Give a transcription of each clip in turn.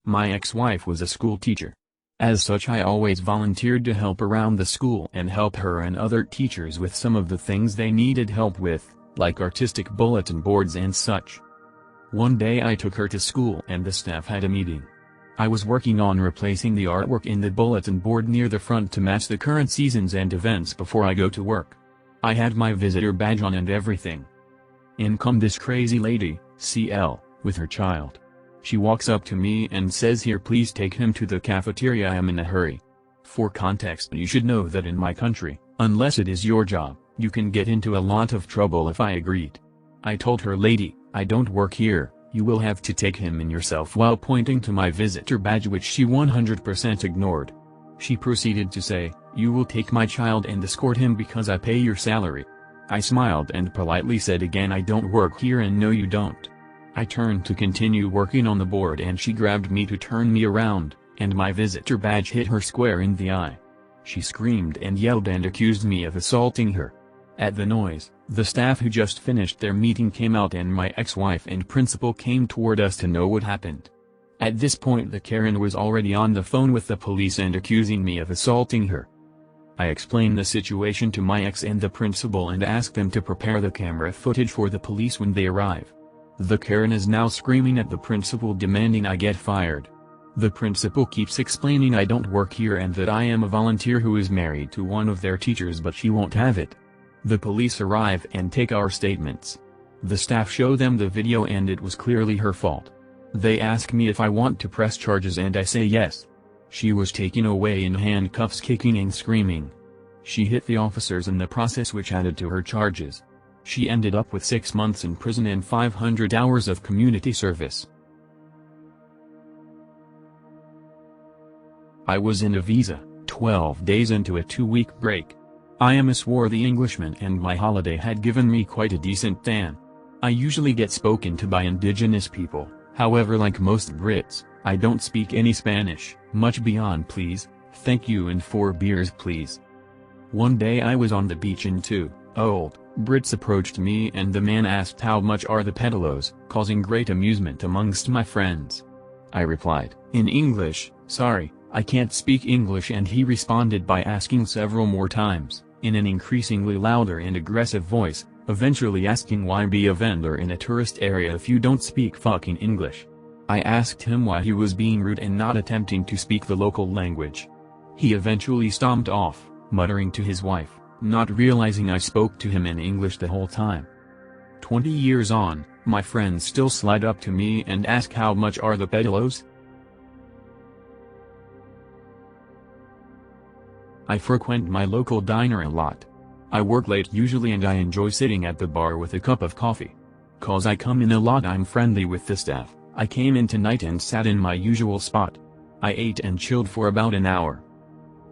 My ex-wife was a school teacher. As such, I always volunteered to help around the school and help her and other teachers with some of the things they needed help with, like artistic bulletin boards and such. One day I took her to school and the staff had a meeting. I was working on replacing the artwork in the bulletin board near the front to match the current seasons and events before I go to work. I had my visitor badge on and everything. In come this crazy lady, CL, with her child. She walks up to me and says, "Here, please take him to the cafeteria, I am in a hurry." For context, you should know that in my country, unless it is your job, you can get into a lot of trouble if I agreed. I told her, "Lady, I don't work here, you will have to take him in yourself," while pointing to my visitor badge, which she 100% ignored. She proceeded to say, "You will take my child and escort him because I pay your salary." I smiled and politely said again, "I don't work here and no you don't." I turned to continue working on the board and she grabbed me to turn me around, and my visitor badge hit her square in the eye. She screamed and yelled and accused me of assaulting her. At the noise, the staff who just finished their meeting came out and my ex-wife and principal came toward us to know what happened. At this point the Karen was already on the phone with the police and accusing me of assaulting her. I explained the situation to my ex and the principal and asked them to prepare the camera footage for the police when they arrive. The Karen is now screaming at the principal demanding I get fired. The principal keeps explaining I don't work here and that I am a volunteer who is married to one of their teachers, but she won't have it. The police arrive and take our statements. The staff show them the video and it was clearly her fault. They ask me if I want to press charges and I say yes. She was taken away in handcuffs, kicking and screaming. She hit the officers in the process, which added to her charges. She ended up with 6 months in prison and 500 hours of community service. I was in Ibiza, 12 days into a 2-week break. I am a swarthy Englishman and my holiday had given me quite a decent tan. I usually get spoken to by indigenous people, however, like most Brits, I don't speak any Spanish, much beyond please, thank you and 4 beers please. One day I was on the beach and 2 old Brits approached me and the man asked how much are the pedalos, causing great amusement amongst my friends. I replied, in English, "Sorry, I can't speak English," and he responded by asking several more times, in an increasingly louder and aggressive voice, eventually asking why be a vendor in a tourist area if you don't speak fucking English. I asked him why he was being rude and not attempting to speak the local language. He eventually stomped off, muttering to his wife, not realizing I spoke to him in English the whole time. 20 years on, my friends still slide up to me and ask how much are the pedalos? I frequent my local diner a lot. I work late usually and I enjoy sitting at the bar with a cup of coffee. Cause I come in a lot, I'm friendly with the staff. I came in tonight and sat in my usual spot. I ate and chilled for about an hour.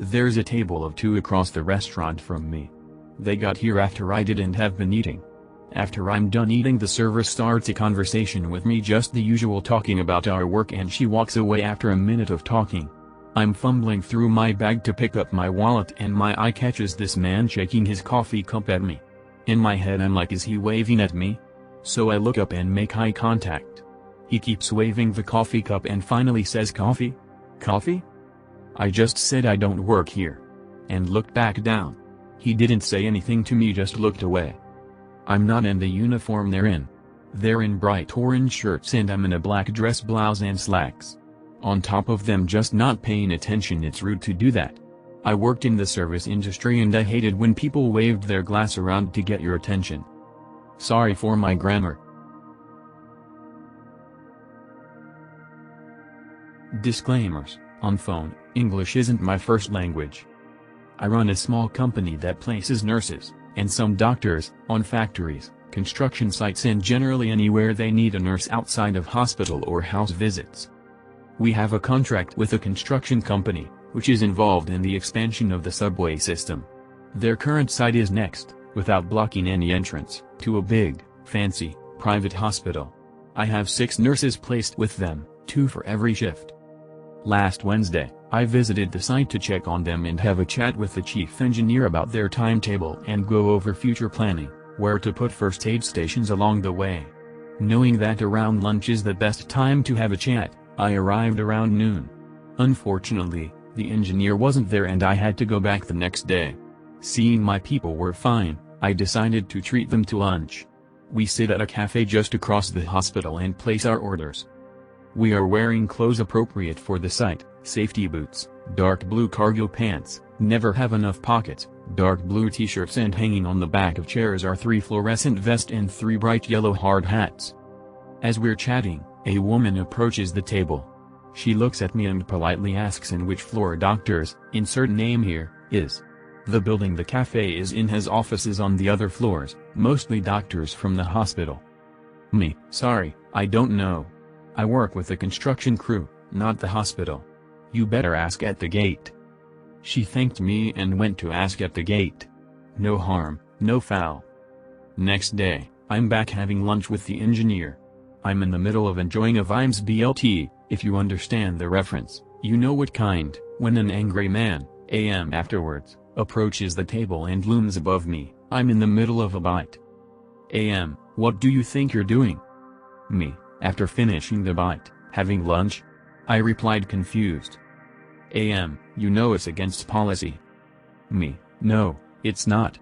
There's a table of 2 across the restaurant from me. They got here after I did and have been eating. After I'm done eating, the server starts a conversation with me, just the usual talking about our work, and she walks away after a minute of talking. I'm fumbling through my bag to pick up my wallet and my eye catches this man shaking his coffee cup at me. In my head I'm like, is he waving at me? So I look up and make eye contact. He keeps waving the coffee cup and finally says, "Coffee? Coffee?" I just said I don't work here. And looked back down. He didn't say anything to me, just looked away. I'm not in the uniform they're in. They're in bright orange shirts and I'm in a black dress, blouse and slacks. On top of them just not paying attention. It's rude to do that. I worked in the service industry and I hated when people waved their glass around to get your attention. Sorry for my grammar. Disclaimers. On phone, English isn't my first language. I run a small company that places nurses, and some doctors, on factories, construction sites and generally anywhere they need a nurse outside of hospital or house visits. We have a contract with a construction company, which is involved in the expansion of the subway system. Their current site is next, without blocking any entrance, to a big, fancy, private hospital. I have 6 nurses placed with them, 2 for every shift. Last Wednesday, I visited the site to check on them and have a chat with the chief engineer about their timetable and go over future planning, where to put first aid stations along the way. Knowing that around lunch is the best time to have a chat, I arrived around noon. Unfortunately, the engineer wasn't there and I had to go back the next day. Seeing my people were fine, I decided to treat them to lunch. We sit at a cafe just across the hospital and place our orders. We are wearing clothes appropriate for the site: safety boots, dark blue cargo pants, never have enough pockets, dark blue t-shirts, and hanging on the back of chairs are 3 fluorescent vests and 3 bright yellow hard hats. As we're chatting, a woman approaches the table. She looks at me and politely asks in which floor doctor's, insert name here, is. The building the cafe is in has offices on the other floors, mostly doctors from the hospital. Me, sorry, I don't know. I work with the construction crew, not the hospital. You better ask at the gate. She thanked me and went to ask at the gate. No harm, no foul. Next day, I'm back having lunch with the engineer. I'm in the middle of enjoying a Vimes BLT, if you understand the reference, you know what kind, when an angry man, AM afterwards, approaches the table and looms above me. I'm in the middle of a bite. AM, what do you think you're doing? Me, after finishing the bite, having lunch? I replied confused. AM, you know it's against policy. Me, no, it's not.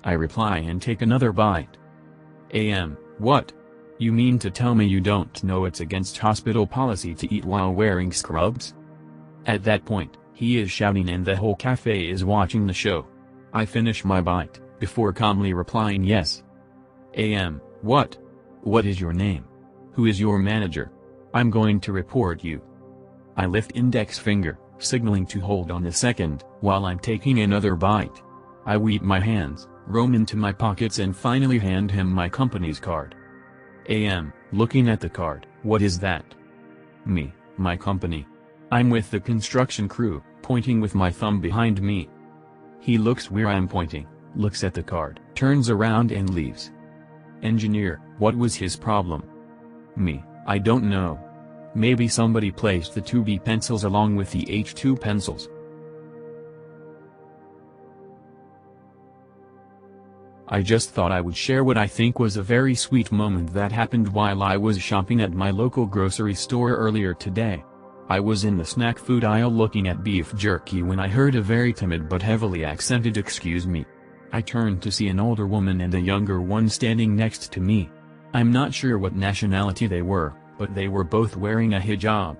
I reply and take another bite. AM, what? You mean to tell me you don't know it's against hospital policy to eat while wearing scrubs? At that point, he is shouting and the whole cafe is watching the show. I finish my bite, before calmly replying yes. AM, what? What is your name? Who is your manager? I'm going to report you. I lift index finger, signaling to hold on a second, while I'm taking another bite. I weep my hands, roam into my pockets and finally hand him my company's card. AM, looking at the card, what is that? Me, my company. I'm with the construction crew, pointing with my thumb behind me. He looks where I'm pointing, looks at the card, turns around and leaves. Engineer, what was his problem? Me, I don't know. Maybe somebody placed the 2B pencils along with the H2 pencils. I just thought I would share what I think was a very sweet moment that happened while I was shopping at my local grocery store earlier today. I was in the snack food aisle looking at beef jerky when I heard a very timid but heavily accented "excuse me." I turned to see an older woman and a younger one standing next to me. I'm not sure what nationality they were, but they were both wearing a hijab.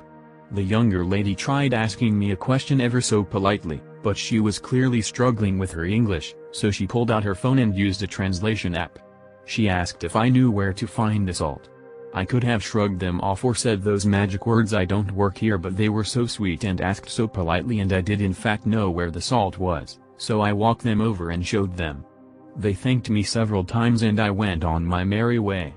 The younger lady tried asking me a question ever so politely, but she was clearly struggling with her English, so she pulled out her phone and used a translation app. She asked if I knew where to find the salt. I could have shrugged them off or said those magic words "I don't work here," but they were so sweet and asked so politely, and I did in fact know where the salt was, so I walked them over and showed them. They thanked me several times and I went on my merry way.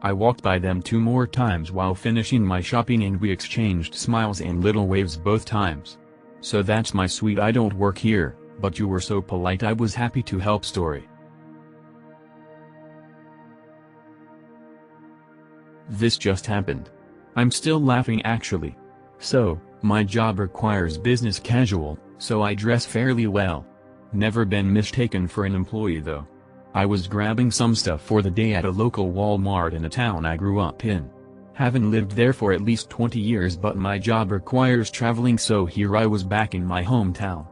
I walked by them 2 more times while finishing my shopping and we exchanged smiles and little waves both times. So that's my sweet "I don't work here, but you were so polite I was happy to help" story. This just happened. I'm still laughing actually. So, my job requires business casual, so I dress fairly well. Never been mistaken for an employee though. I was grabbing some stuff for the day at a local Walmart in a town I grew up in. Haven't lived there for at least 20 years, but my job requires traveling, so here I was back in my hometown.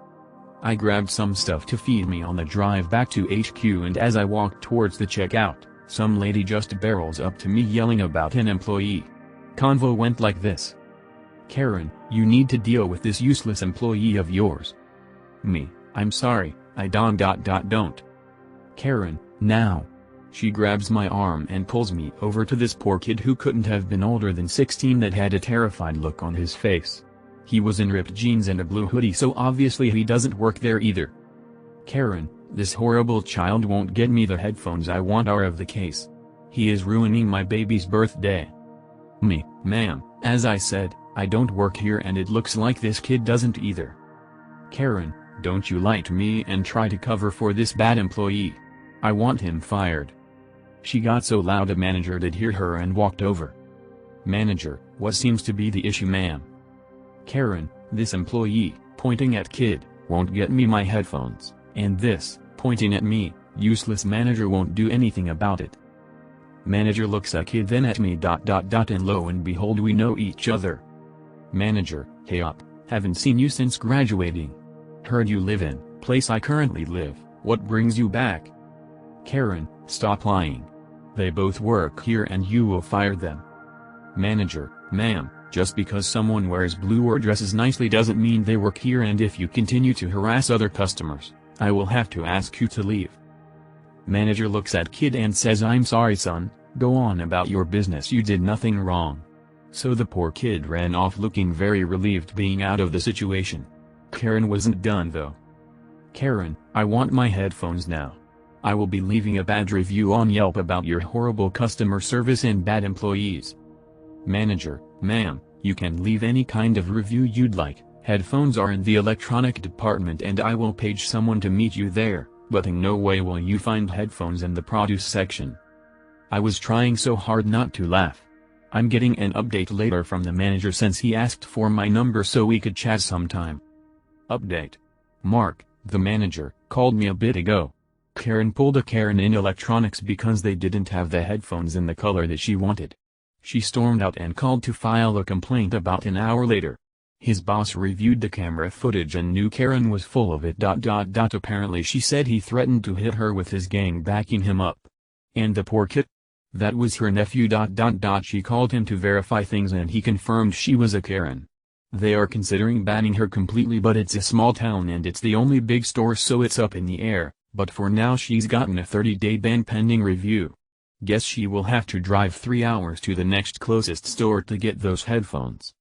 I grabbed some stuff to feed me on the drive back to HQ, and as I walked towards the checkout, some lady just barrels up to me yelling about an employee. Convo went like this. "Karen, you need to deal with this useless employee of yours." Me, "I'm sorry, I don't. Karen, now." She grabs my arm and pulls me over to this poor kid who couldn't have been older than 16 that had a terrified look on his face. He was in ripped jeans and a blue hoodie, so obviously he doesn't work there either. "Karen, this horrible child won't get me the headphones I want are of the case. He is ruining my baby's birthday." Me, "Ma'am, as I said, I don't work here and it looks like this kid doesn't either." "Karen, don't you lie to me and try to cover for this bad employee. I want him fired." She got so loud a manager did hear her and walked over. "Manager, what seems to be the issue, ma'am?" "Karen, this employee, pointing at kid, won't get me my headphones, and this, pointing at me, useless manager won't do anything about it." Manager looks at kid then at me ... and lo and behold we know each other. Manager, hey up, haven't seen you since graduating. Heard you live in place I currently live, what brings you back? Karen, stop lying. They both work here and you will fire them. Manager, ma'am, just because someone wears blue or dresses nicely doesn't mean they work here, and if you continue to harass other customers, I will have to ask you to leave. Manager looks at kid and says, I'm sorry son, go on about your business, you did nothing wrong. So the poor kid ran off looking very relieved being out of the situation. Karen wasn't done though. Karen, I want my headphones now. I will be leaving a bad review on Yelp about your horrible customer service and bad employees. Manager, ma'am, you can leave any kind of review you'd like, headphones are in the electronic department and I will page someone to meet you there, but in no way will you find headphones in the produce section. I was trying so hard not to laugh. I'm getting an update later from the manager since he asked for my number so we could chat sometime. Update. Mark, the manager, called me a bit ago. Karen pulled a Karen in electronics because they didn't have the headphones in the color that she wanted. She stormed out and called to file a complaint about an hour later. His boss reviewed the camera footage and knew Karen was full of it. Apparently she said he threatened to hit her with his gang backing him up. And the poor kid? That was her nephew. She called him to verify things and he confirmed she was a Karen. They are considering banning her completely, but it's a small town and it's the only big store, so it's up in the air, but for now she's gotten a 30-day ban pending review. Guess she will have to drive 3 hours to the next closest store to get those headphones.